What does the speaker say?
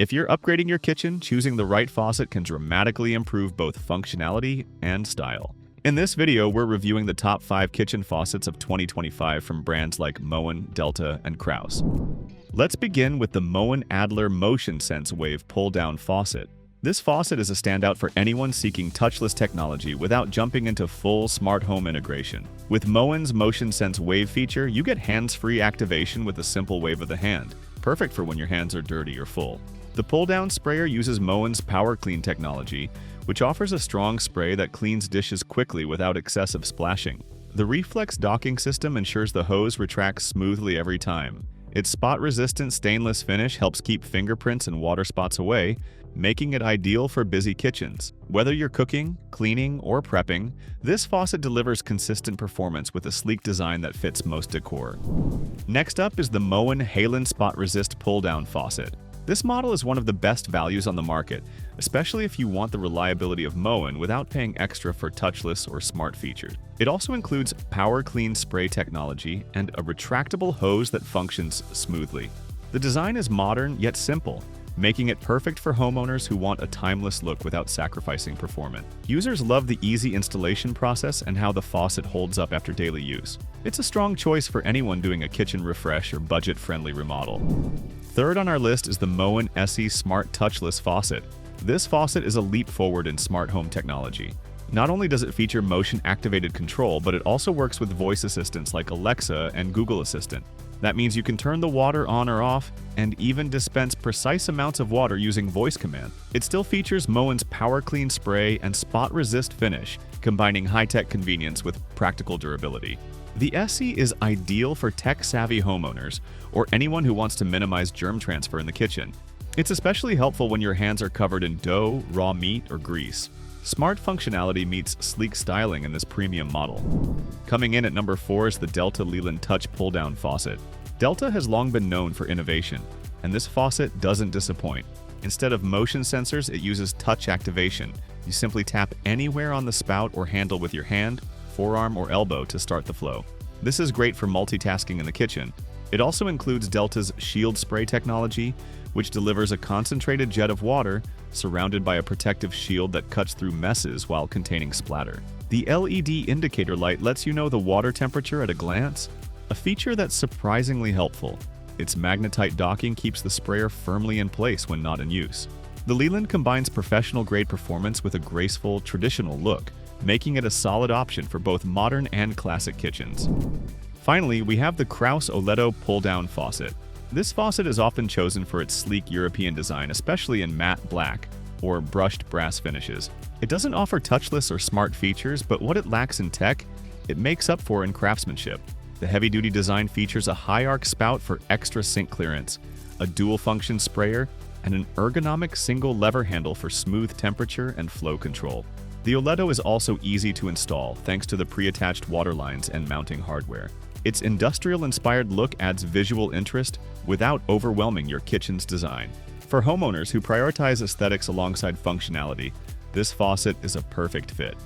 If you're upgrading your kitchen, choosing the right faucet can dramatically improve both functionality and style. In this video, we're reviewing the top 5 kitchen faucets of 2025 from brands like Moen, Delta, and Kraus. Let's begin with the Moen Adler Motionsense Wave Pull-Down Faucet. This faucet is a standout for anyone seeking touchless technology without jumping into full smart home integration. With Moen's Motionsense Wave feature, you get hands-free activation with a simple wave of the hand, perfect for when your hands are dirty or full. The pull-down sprayer uses Moen's Power Clean technology, which offers a strong spray that cleans dishes quickly without excessive splashing. The reflex docking system ensures the hose retracts smoothly every time. Its spot-resistant stainless finish helps keep fingerprints and water spots away, making it ideal for busy kitchens. Whether you're cooking, cleaning, or prepping, this faucet delivers consistent performance with a sleek design that fits most decor. Next up is the Moen Haelyn Spot Resist Pull-Down Faucet. This model is one of the best values on the market, especially if you want the reliability of Moen without paying extra for touchless or smart features. It also includes Power Clean spray technology and a retractable hose that functions smoothly. The design is modern yet simple, making it perfect for homeowners who want a timeless look without sacrificing performance. Users love the easy installation process and how the faucet holds up after daily use. It's a strong choice for anyone doing a kitchen refresh or budget-friendly remodel. Third on our list is the Moen Essie Smart Touchless Faucet. This faucet is a leap forward in smart home technology. Not only does it feature motion-activated control, but it also works with voice assistants like Alexa and Google Assistant. That means you can turn the water on or off and even dispense precise amounts of water using voice command. It still features Moen's Power Clean spray and spot-resist finish, combining high-tech convenience with practical durability. The Essie is ideal for tech-savvy homeowners or anyone who wants to minimize germ transfer in the kitchen. It's especially helpful when your hands are covered in dough, raw meat, or grease. Smart functionality meets sleek styling in this premium model. Coming in at number 4 is the Delta Leland Touch Pull-Down Faucet. Delta has long been known for innovation, and this faucet doesn't disappoint. Instead of motion sensors, it uses touch activation. You simply tap anywhere on the spout or handle with your hand, forearm, or elbow to start the flow. This is great for multitasking in the kitchen. It also includes Delta's Shield Spray technology, which delivers a concentrated jet of water surrounded by a protective shield that cuts through messes while containing splatter. The LED indicator light lets you know the water temperature at a glance, a feature that's surprisingly helpful. Its magnetite docking keeps the sprayer firmly in place when not in use. The Leland combines professional-grade performance with a graceful, traditional look, making it a solid option for both modern and classic kitchens. Finally, we have the Kraus Oletto Pull-Down Faucet. This faucet is often chosen for its sleek European design, especially in matte black or brushed brass finishes. It doesn't offer touchless or smart features, but what it lacks in tech, it makes up for in craftsmanship. The heavy-duty design features a high-arc spout for extra sink clearance, a dual-function sprayer, and an ergonomic single-lever handle for smooth temperature and flow control. The Oletto is also easy to install thanks to the pre-attached water lines and mounting hardware. Its industrial-inspired look adds visual interest without overwhelming your kitchen's design. For homeowners who prioritize aesthetics alongside functionality, this faucet is a perfect fit.